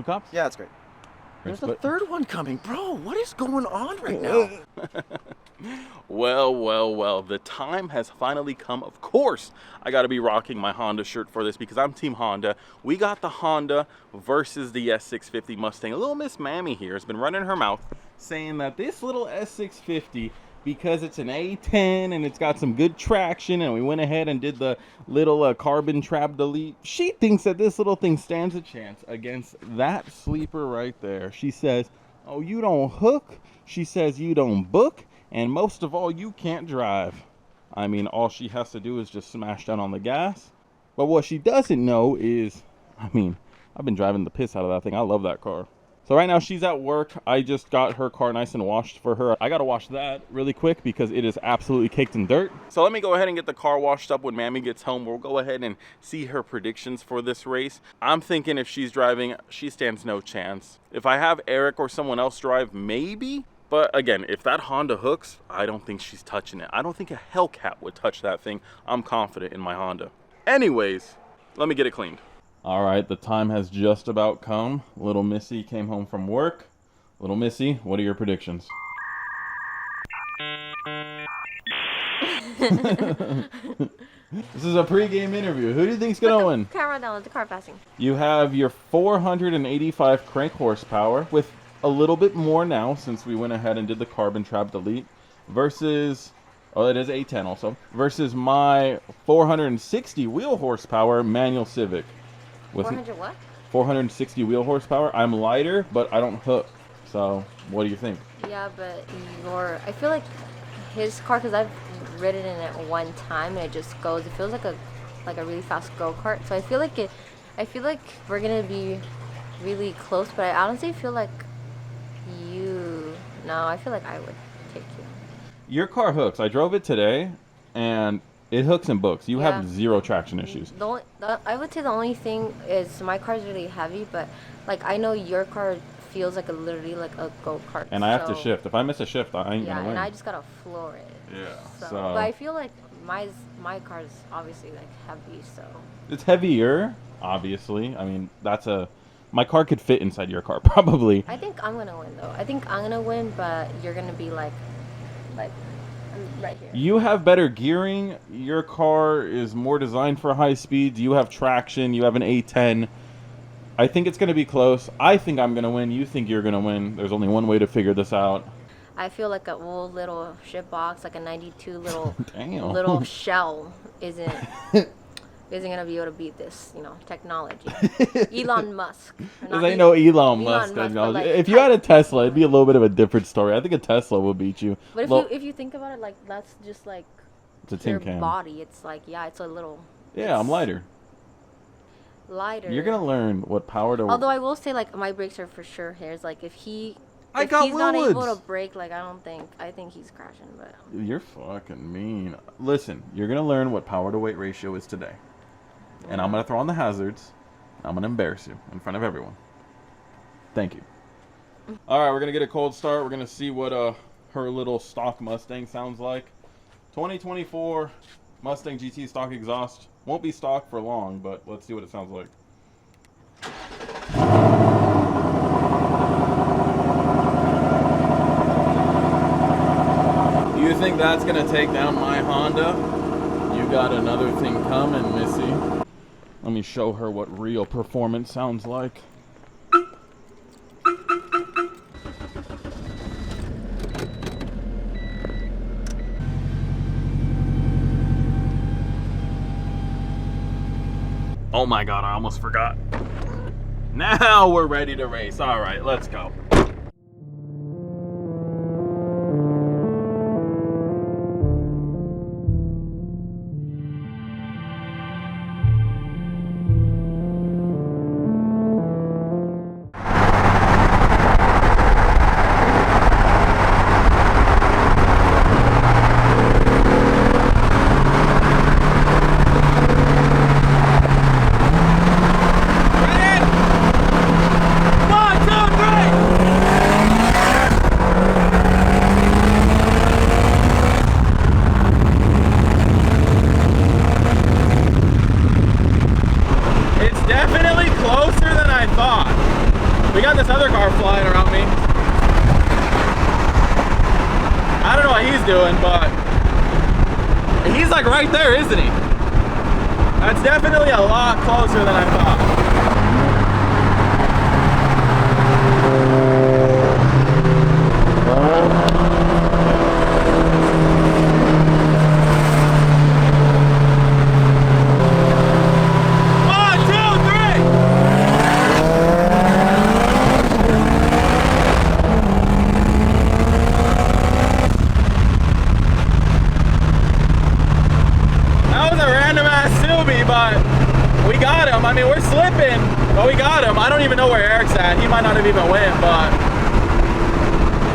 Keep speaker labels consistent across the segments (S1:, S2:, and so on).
S1: 2 cops?
S2: Yeah, that's great.
S1: There's a third one coming. Bro, what is going on right now?
S3: Well, the time has finally come. Of course, I got to be rocking my Honda shirt for this because I'm Team Honda. We got the Honda versus the S650 Mustang. A little Miss Mammy here has been running her mouth saying that this little S650, because it's an A10 and it's got some good traction, and we went ahead and did the little carbon trap delete, she thinks that this little thing stands a chance against that sleeper right there. She says, oh, you don't hook. She says you don't book. And most of all, you can't drive. I mean, all she has to do is just smash down on the gas. But what she doesn't know is, I mean, I've been driving the piss out of that thing. I love that car. So right now she's at work. I just got her car nice and washed for her. I gotta wash that really quick because it is absolutely caked in dirt. So let me go ahead and get the car washed up. When Mammy gets home, we'll go ahead and see her predictions for this race. I'm thinking if she's driving, she stands no chance. If I have Eric or someone else drive, maybe. But again, if that Honda hooks, I don't think she's touching it. I don't think a Hellcat would touch that thing. I'm confident in my Honda. Anyways, let me get it cleaned. All right, the time has just about come. Little Missy came home from work. Little Missy, what are your predictions? This is a pre-game interview. Who do you think's gonna win?
S4: Camera down with the car passing.
S3: You have your 485 crank horsepower with a little bit more now since we went ahead and did the carbon trap delete versus, oh, it is A10 also, versus my 460 wheel horsepower manual Civic. With
S4: 400 what?
S3: 460 wheel horsepower. I'm lighter, but I don't hook. So what do you think?
S4: Yeah, but I feel like his car, because I've ridden in it one time and it just goes, it feels like a really fast go-kart. So I feel like we're gonna be really close, but I honestly feel like I feel like I would take you.
S3: Your car hooks. I drove it today and it hooks and books. You have zero traction issues.
S4: I would say the only thing is my car's really heavy, but like I know your car feels like literally like a go-kart.
S3: And I have to shift. If I miss a shift, I ain't gonna win.
S4: Yeah, and I just gotta floor it.
S3: Yeah.
S4: So. But I feel like my car's obviously like heavy, so.
S3: It's heavier, obviously. I mean, my car could fit inside your car, probably.
S4: I think I'm gonna win though. I think I'm gonna win, but you're gonna be like I'm right here.
S3: You have better gearing. Your car is more designed for high speeds. You have traction. You have an A10. I think it's gonna be close. I think I'm gonna win. You think you're gonna win. There's only one way to figure this out.
S4: I feel like a old little shit box, like a 92 little
S3: Damn.
S4: little shell isn't gonna be able to beat this, technology. Elon Musk.
S3: There ain't no Elon Musk technology.
S4: Like,
S3: if you had a Tesla, it'd be a little bit of a different story. I think a Tesla will beat you.
S4: But if you think about it, like that's just like
S3: it's a tin can.
S4: Body. It's like it's a little.
S3: Yeah, I'm lighter.
S4: Lighter.
S3: You're gonna learn what power to.
S4: Although I will say, like my brakes are for sure hairs. Like if he's
S3: not
S4: able to brake, like I think he's crashing. But
S3: you're fucking mean. Listen, you're gonna learn what power to weight ratio is today. And I'm going to throw on the hazards. I'm going to embarrass you in front of everyone. Thank you. All right, we're going to get a cold start. We're going to see what her little stock Mustang sounds like. 2024 Mustang GT stock exhaust. Won't be stock for long, but let's see what it sounds like. You think that's going to take down my Honda? You got another thing coming, Missy. Let me show her what real performance sounds like. Oh my God, I almost forgot. Now we're ready to race. All right, let's go. One, two, three! doing, but he's like right there, isn't he? That's definitely a lot closer than I thought. I mean, we're slipping, but we got him. I don't even know where Eric's at. He might not have even went, but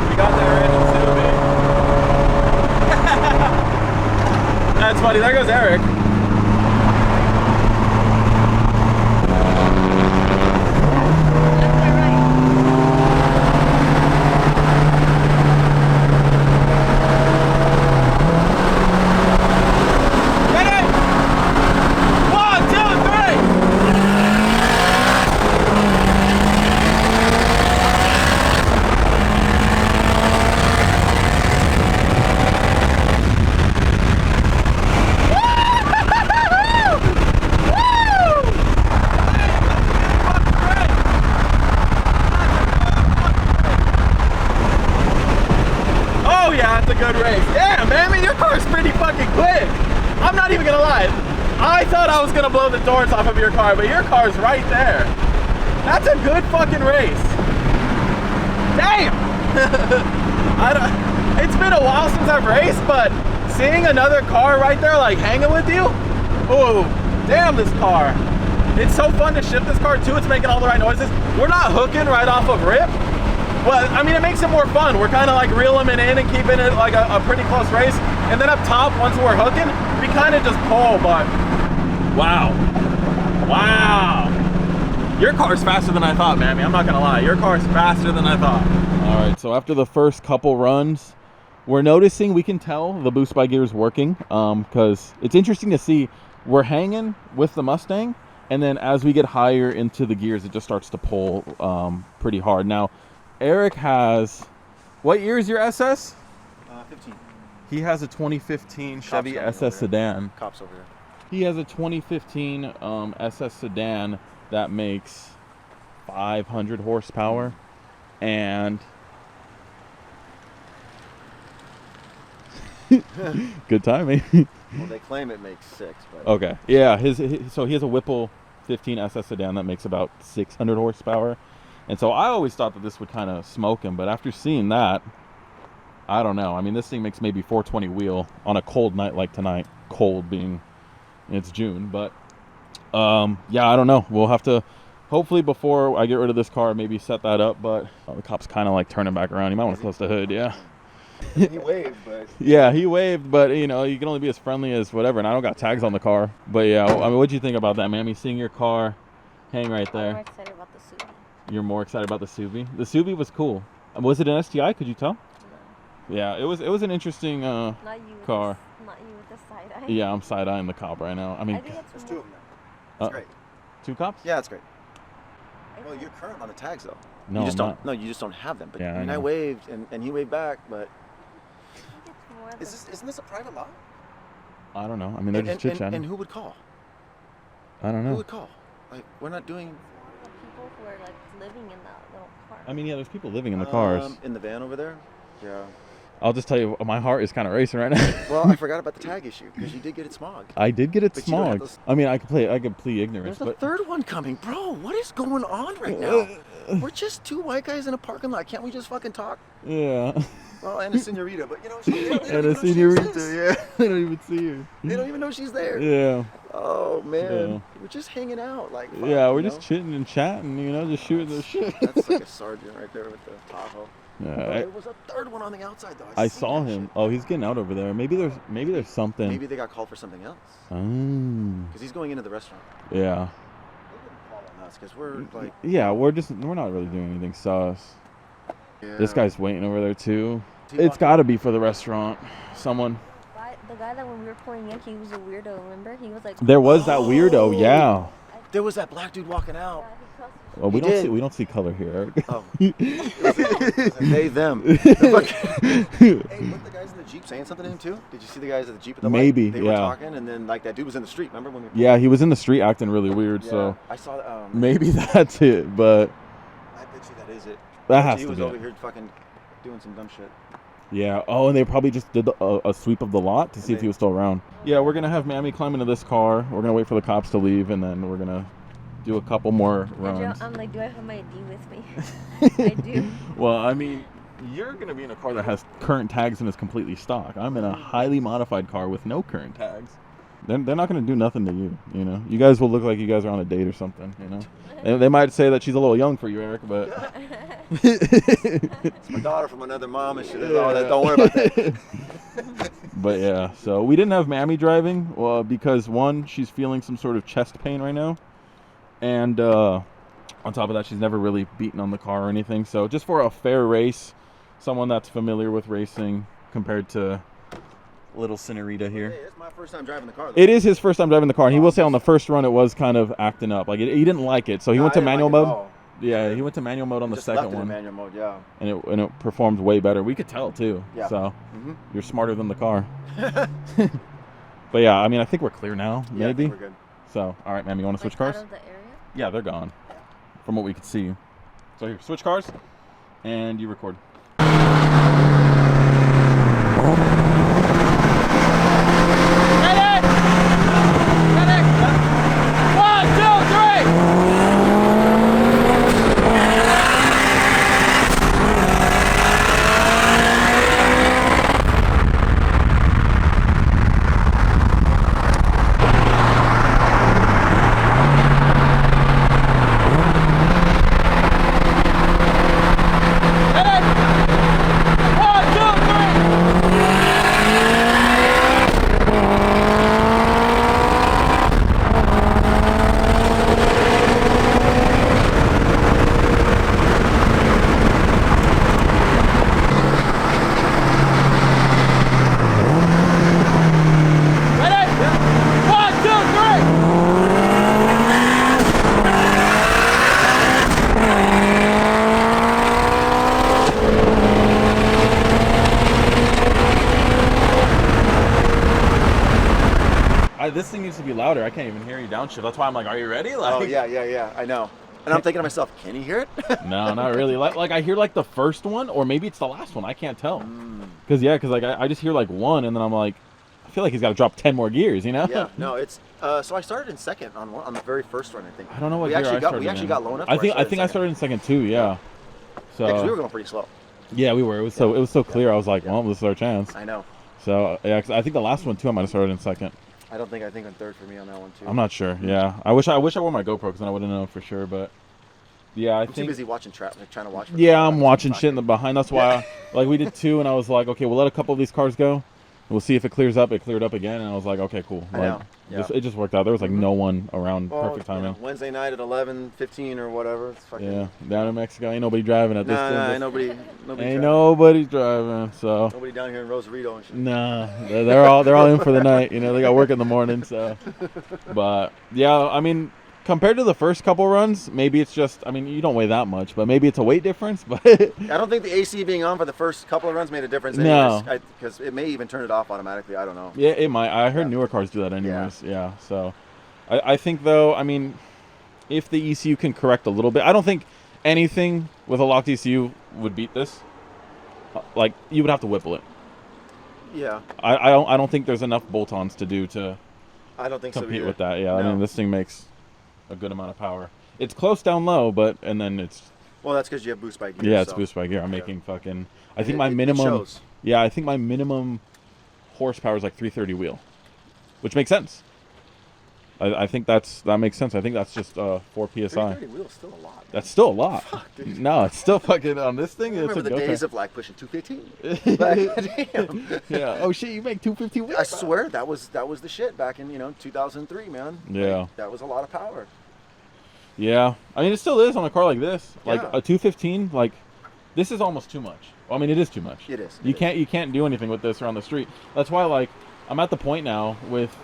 S3: we got that random Civic. That's funny. There goes Eric. Good race. Damn, man, your car's pretty fucking quick. I'm not even gonna lie. I thought I was gonna blow the doors off of your car, but your car's right there. That's a good fucking race. Damn. It's been a while since I've raced, but seeing another car right there, like hanging with you, oh, damn, this car. It's so fun to shift this car too. It's making all the right noises. We're not hooking right off of rip. Well, I mean, it makes it more fun. We're kind of like reeling it in and keeping it like a pretty close race. And then up top, once we're hooking, we kind of just pull, but wow. Wow. Your car's faster than I thought, Mammy. I'm not gonna lie. Your car's faster than I thought. All right, so after the first couple runs, we're noticing, we can tell the boost by gear is working, because it's interesting to see we're hanging with the Mustang, and then as we get higher into the gears, it just starts to pull pretty hard. Now, Eric has, what year is your SS?
S1: 15.
S3: He has a 2015 Chevy SS sedan.
S1: Cops over here.
S3: He has a 2015 SS sedan that makes 500 horsepower, and good timing.
S1: Well, they claim it makes 6, but
S3: okay, yeah. So he has a Whipple 15 SS sedan that makes about 600 horsepower. And so I always thought that this would kind of smoke him, but after seeing that, I don't know. I mean, this thing makes maybe 420 wheel on a cold night like tonight. Cold being, it's June, but yeah, I don't know. We'll have to, hopefully before I get rid of this car, maybe set that up, but the cop's kind of like turning back around. You might want to close the hood, yeah.
S1: he waved, but
S3: yeah, he waved, but you know, you can only be as friendly as whatever, and I don't got tags on the car. But yeah, I mean, what'd you think about that, Mammy? Seeing your car hang right there.
S4: I'm more excited about the Civic.
S3: You're more excited about the Civic? The Civic was cool. Was it an STI? Could you tell?
S4: No.
S3: Yeah, it was an interesting
S4: not you
S3: car.
S4: Not you with the side eye.
S3: Yeah, I'm side-eyeing the cop right now. I mean,
S1: there's 2 of them now. That's great.
S3: 2 cops?
S1: Yeah, that's great. Well, you're current on the tags though.
S3: No,
S1: you just
S3: I'm
S1: don't.
S3: not.
S1: No, you just don't have them. But
S3: Yeah,
S1: I mean, I
S3: know.
S1: waved and he waved back, but
S2: Isn't this a private lot?
S3: I don't know. I mean, they're just chit-chatting.
S1: And who would call?
S3: I don't know.
S1: Who would call? Like, we're not doing.
S4: People who are like living in that little car.
S3: I mean, yeah, there's people living in the cars.
S1: In the van over there. Yeah.
S3: I'll just tell you, my heart is kind of racing right now.
S1: Well, I forgot about the tag issue because you did get it smogged.
S3: I did get it
S1: But you don't have
S3: smogged.
S1: those-
S3: I mean, I could plead ignorance,
S1: There's a
S3: but
S1: third one coming, bro. What is going on right now? We're just 2 white guys in a parking lot. Can't we just fucking talk?
S3: yeah.
S1: Well, and a senorita, but you know, they don't
S3: And
S1: even
S3: a
S1: know she
S3: senorita,
S1: exists.
S3: yeah. They don't even see her.
S1: They don't even know she's there.
S3: Yeah.
S1: Oh man,
S3: Yeah.
S1: we're just hanging out, like. Fuck,
S3: Yeah, we're
S1: you
S3: just
S1: know?
S3: chitting and chatting, you know, just shooting the shit.
S1: That's like a sergeant right there with the Tahoe.
S3: Yeah,
S1: There was a third one on the outside though.
S3: I
S1: seen
S3: saw
S1: that
S3: him.
S1: shit.
S3: Oh, he's getting out over there. Maybe there's something.
S1: Maybe they got called for something else.
S3: Oh.
S1: Because he's going into the restaurant.
S3: Yeah.
S1: They didn't call on us because we're like.
S3: Yeah, we're not really doing anything sus.
S1: Yeah.
S3: This guy's waiting over there too.
S1: He
S3: It's
S1: walked-
S3: got to be for the restaurant. Someone.
S4: The guy that when we were pulling in, he was a weirdo. Remember? He was like.
S3: There was that weirdo. Yeah.
S1: There was that black dude walking out.
S4: Yeah, he crossed the
S3: Well,
S1: He did.
S3: we don't see color here.
S1: Oh. They them.
S2: Hey, look, the guys in the
S1: Jeep saying something to him too? Did you see the guys at the Jeep at the
S3: Maybe,
S1: light? They were
S3: yeah.
S1: talking, and then like that dude was in the street. Remember when we?
S3: Yeah, he was in the street acting really weird.
S1: Yeah,
S3: So
S1: I saw.
S3: maybe that's it, but
S1: I bet you that is it.
S3: that has
S1: He
S3: to
S1: was
S3: be
S1: over
S3: it.
S1: here fucking doing some dumb shit.
S3: Yeah. Oh, and they probably just did a sweep of the lot to see if he was still around. Yeah, we're gonna have Mammy climb into this car. We're gonna wait for the cops to leave, and then we're gonna do a couple more runs.
S4: I'm like, do I have my ID with me? I do.
S3: Well, I mean, you're gonna be in a car that has current tags and is completely stock. I'm in a highly modified car with no current tags. They're not gonna do nothing to you. You know, you guys will look like you guys are on a date or something. You know, they might say that she's a little young for you, Eric, but.
S1: It's my daughter from another mom and shit. All that. Don't worry about that.
S3: But yeah, so we didn't have Mammy driving because one, she's feeling some sort of chest pain right now, and on top of that, she's never really beaten on the car or anything. So just for a fair race, someone that's familiar with racing compared to little Cinerita here.
S1: Hey, it's my first time driving the car.
S3: It is his first time driving the car, and he will say on the first run it was kind of acting up. Like he didn't like it, so he went to manual mode. Yeah, he went to manual mode on the second one.
S1: Manual mode, yeah.
S3: And it performed way better. We could tell too.
S1: Yeah.
S3: So you're smarter than the car. But yeah, I mean, I think we're clear now. Maybe.
S1: Yeah, we're good.
S3: So, all right, ma'am, you want to switch cars?
S4: Out of the area?
S3: Yeah, they're gone, from what we could see. So here, switch cars, and you record. This thing needs to be louder. I can't even hear you downshift. That's why I'm like, are you ready? Like,
S1: Oh yeah. I know. And I'm thinking to myself, can you hear it?
S3: No, not really. Like I hear like the first one, or maybe it's the last one. I can't tell. Cause like I just hear like one, and then I'm like, I feel like he's got to drop 10 more gears. You know?
S1: Yeah. No, it's. So I started in second on the very first run, I think.
S3: I don't know what
S1: we
S3: gear
S1: actually
S3: I
S1: got.
S3: started
S1: We actually
S3: in.
S1: got low enough.
S3: I think I started in second too. Yeah. So.
S1: Yeah, 'cause we were going pretty slow.
S3: Yeah, we were. It was so clear. I was like, well, this is our chance.
S1: I know.
S3: So yeah, 'cause I think the last one too, I might have started in second.
S1: I think on third for me on that one too.
S3: I'm not sure. Yeah, I wish I wore my GoPro because then I would have known for sure. But yeah,
S1: I'm too busy watching traffic, trying to watch.
S3: Yeah, I'm watching shit in the behind. That's why, like, we did two, and I was like, okay, we'll let a couple of these cars go. We'll see if it clears up. It cleared up again, and I was like, okay, cool.
S1: I
S3: Like,
S1: know. Yeah.
S3: it just worked out. There was like no one around.
S1: Well,
S3: Perfect timing.
S1: Wednesday night at 11:15 or whatever. It's fucking.
S3: Yeah, down in Mexico, ain't nobody driving at this.
S1: Nah,
S3: time.
S1: nobody.
S3: Ain't nobody's driving. So.
S1: Nobody down here in Rosarito and shit.
S3: Nah, they're all in for the night. You know, they got work in the morning. So, but yeah, I mean, compared to the first couple runs, maybe it's just. I mean, you don't weigh that much, but maybe it's a weight difference. But
S1: I don't think the AC being on for the first couple of runs made a difference.
S3: No.
S1: Because it may even turn it off automatically. I don't know.
S3: yeah, it might. I heard newer cars do that anyways. Yeah. So, I think though, I mean, if the ECU can correct a little bit, I don't think anything with a locked ECU would beat this. Like you would have to whipple it.
S1: Yeah.
S3: I don't think there's enough bolt-ons to do to
S1: I don't think so
S3: compete
S1: either.
S3: with that. Yeah, I
S1: No.
S3: mean this thing makes a good amount of power. It's close down low, but and then it's
S1: Well, that's because you have boost by gear.
S3: yeah, it's
S1: so.
S3: boost by gear. I'm
S1: Yeah.
S3: making fucking. I
S1: And
S3: think
S1: it-
S3: my
S1: it
S3: minimum.
S1: shows.
S3: Yeah, I think my minimum horsepower is like 330 wheel, which makes sense. I think that makes sense. I think that's just 4 psi.
S1: 330 wheels still a lot.
S3: That's still a lot.
S1: Fuck, dude.
S3: No, it's still fucking on this thing.
S1: I
S3: It's
S1: remember
S3: a
S1: the days
S3: go-kart.
S1: of like pushing 215. Like, damn.
S3: Yeah. Oh shit, you make 250 wheels.
S1: I swear that was the shit back in 2003, man.
S3: Yeah.
S1: Like, that was a lot of power.
S3: Yeah, I mean it still is on a car like this. Like
S1: Yeah.
S3: a 215, like this is almost too much. Well, I mean it is too much.
S1: It is.
S3: You can't do anything with this around the street. That's why like I'm at the point now with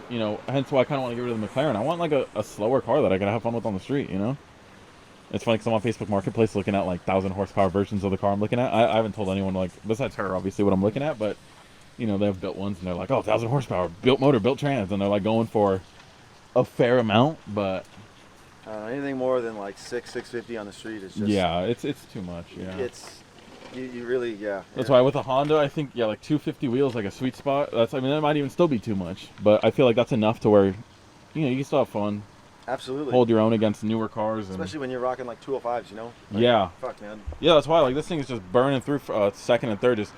S3: hence why I kind of want to get rid of the McLaren. I want like a slower car that I can have fun with on the street. It's funny because I'm on Facebook Marketplace looking at like 1,000 horsepower versions of the car I'm looking at. I haven't told anyone like besides her obviously what I'm looking at, but you know, they have built ones and they're like, oh, 1,000 horsepower, built motor, built trans, and they're like going for a fair amount, but
S1: anything more than like 650 on the street is just
S3: yeah, it's too much. Yeah,
S1: it's you really
S3: That's why with a Honda, I think like 250 wheels like a sweet spot. I mean that might even still be too much, but I feel like that's enough to where, you know, you can still have fun.
S1: Absolutely.
S3: Hold your own against newer cars,
S1: especially when you're rocking like 205s, you know.
S3: Like, yeah.
S1: Fuck, man.
S3: Yeah, that's why like this thing is just burning through second and third, just.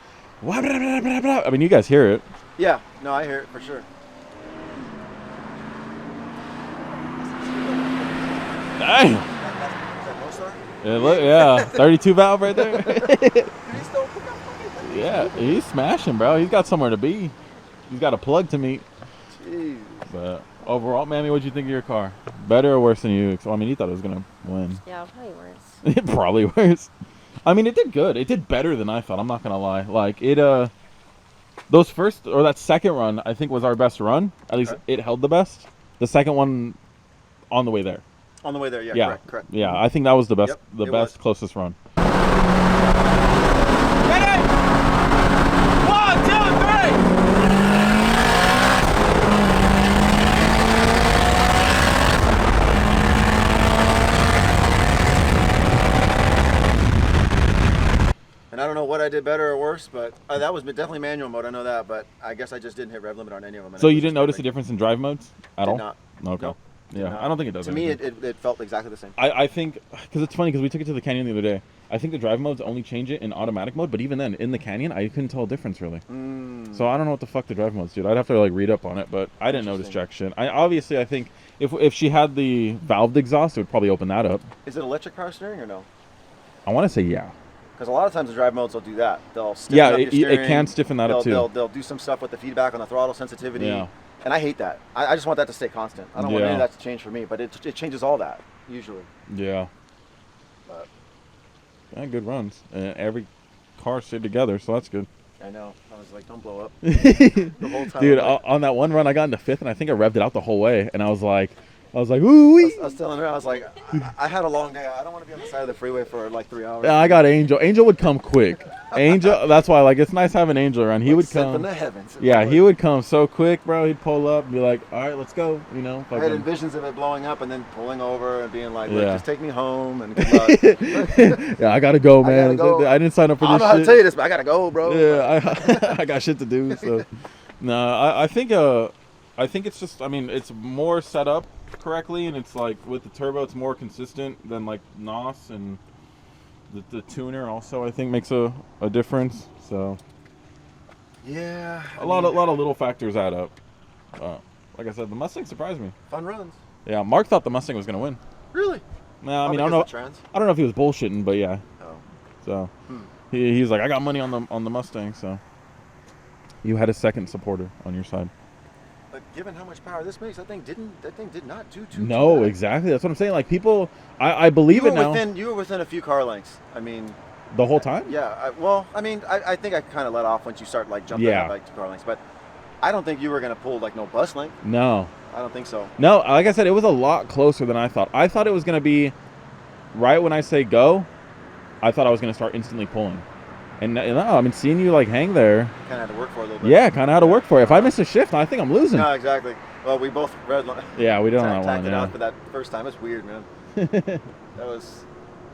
S3: I mean, you guys hear it.
S1: Yeah. No, I hear it for sure.
S3: Dang. Yeah, 32 valve right there. Yeah, he's smashing, bro. He's got somewhere to be. He's got a plug to meet.
S1: Jeez.
S3: But overall, Mammy, what'd you think of your car? Better or worse than you? So, I mean, you thought it was gonna win.
S4: Yeah, probably worse.
S3: Probably worse. I mean, it did good. It did better than I thought. I'm not gonna lie. Like it, those first or that second run, I think was our best run. At least it held the best. The second one, on the way there.
S1: On the way there, yeah. Correct.
S3: Yeah, I think that was the best, closest run. Ready? 1, 2, 3.
S1: And I don't know what I did better or worse, but that was definitely manual mode. I know that, but I guess I just didn't hit rev limit on any of them.
S3: So you didn't notice a difference in drive modes at all?
S1: Did not.
S3: Okay.
S1: Nope.
S3: Yeah, I don't think it does.
S1: To me, it felt exactly the same.
S3: I think, because it's funny, because we took it to the canyon the other day. I think the drive modes only change it in automatic mode, but even then, in the canyon, I couldn't tell a difference, really. So I don't know what the fuck the drive modes do. I'd have to, like, read up on it, but I didn't notice jack shit. Obviously, I think if she had the valved exhaust, it would probably open that up.
S1: Is it electric power steering or no?
S3: I want to say yeah.
S1: Because a lot of times the drive modes will do that. They'll stiffen up your steering.
S3: It can stiffen that up, too.
S1: They'll do some stuff with the feedback on the throttle sensitivity.
S3: Yeah.
S1: And I hate that. I just want that to stay constant. I don't want any of that to change for me, but it changes all that, usually.
S3: Yeah. But good runs. And every car stayed together, so that's good.
S1: I know. I was like, don't blow up. The whole time.
S3: Dude, on that one run, I got into fifth, and I think I revved it out the whole way, and I was like, ooh.
S1: I was telling her, I was like, I had a long day. I don't want to be on the side of the freeway for like 3 hours.
S3: Yeah, I got Angel. Angel would come quick. Angel, that's why, like, it's nice having Angel around. He would come.
S1: From the heavens.
S3: Yeah, he would come so quick, bro. He'd pull up and be like, all right, let's go. You know,
S1: I had visions of it blowing up and then pulling over and being like,
S3: yeah.
S1: Just take me home and good luck.
S3: Yeah, I gotta go, man. I didn't sign up for this shit.
S1: I don't know how to tell you this, but I gotta go, bro.
S3: Yeah, I got shit to do. So, no, I think it's just, I mean, it's more set up correctly, and it's like with the turbo, it's more consistent than like NOS, and the tuner also I think makes a difference. So
S1: yeah,
S3: a lot of little factors add up. Like I said, the Mustang surprised me.
S1: Fun runs.
S3: Yeah, Mark thought the Mustang was gonna win.
S1: Really?
S3: No, I mean I don't know if he was bullshitting, but yeah.
S1: Oh.
S3: So he's like, I got money on the Mustang, so you had a second supporter on your side.
S1: But given how much power this makes, that thing did not do too
S3: No,
S1: bad.
S3: exactly. That's what I'm saying. Like people, I believe it now.
S1: You were within a few car lengths. I mean,
S3: the whole time.
S1: Yeah. I think I kind of let off once you start like jumping up like 2 car lengths. But I don't think you were gonna pull like no bus length.
S3: No.
S1: I don't think so.
S3: No, like I said, it was a lot closer than I thought. I thought it was gonna be right when I say go. I thought I was gonna start instantly pulling. And no, I mean, seeing you like hang there.
S1: Kind of had to work for it a little bit.
S3: Yeah, kind of had to work for it. If I miss a shift, I think I'm losing.
S1: No, exactly. Well, we both read.
S3: Yeah, we don't know
S1: that one.
S3: Yeah.
S1: Out for that first time, it's weird, man. That was.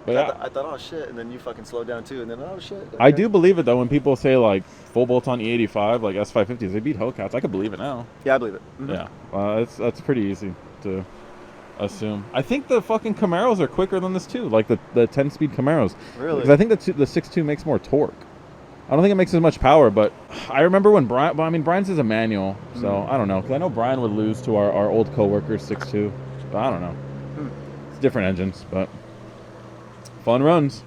S1: But I thought, oh shit, and then you fucking slowed down too, and then oh shit. Okay.
S3: I do believe it though when people say like full bolt on E85, like S550s, they beat Hellcats. I could believe it now.
S1: Yeah, I believe it. Mm-hmm.
S3: Yeah, that's pretty easy to assume. I think the fucking Camaros are quicker than this too, like the 10-speed Camaros.
S1: Really?
S3: Because I think the 6.2 makes more torque. I don't think it makes as much power, but I remember when Brian. Well, I mean, Brian's is a manual, so I don't know. Because I know Brian would lose to our old coworkers 6.2, but I don't know. It's different engines, but fun runs.